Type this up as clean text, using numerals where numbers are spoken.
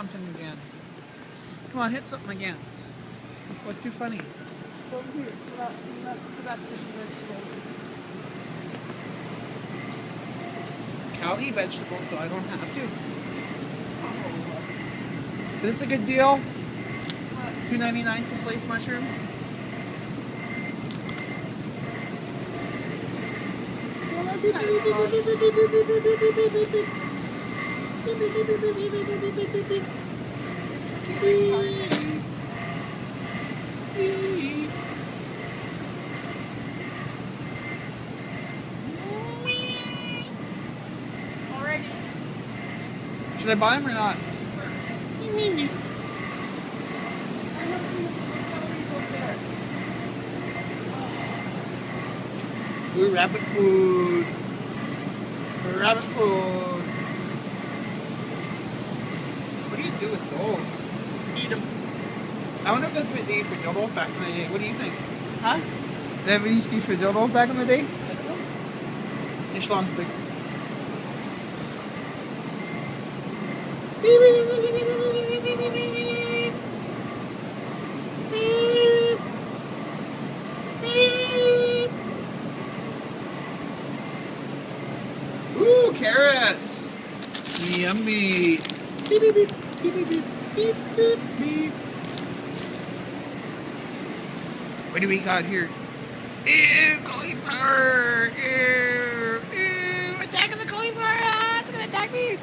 something again. Come on, hit something again. What's too funny? Over here, to that fish and vegetables. Cal eat vegetables, so I don't have to. Is this a good deal? $2.99 for sliced mushrooms? Already. Should I buy them or not? Ooh, rabbit food. Rabbit food. What do you do with those? Eat them. I wonder if that's what they used for dildos back in the day. What do you think? Huh? Is that what they used to use for dildos back in the day? I don't know. Ishlom's big. Ooh, carrots! Yummy! Beep, beep, beep, beep, beep, beep, beep, beep, beep. What do we got here? Ew, cauliflower! Ew, ew, attacking the cauliflower! Ah, it's gonna attack me!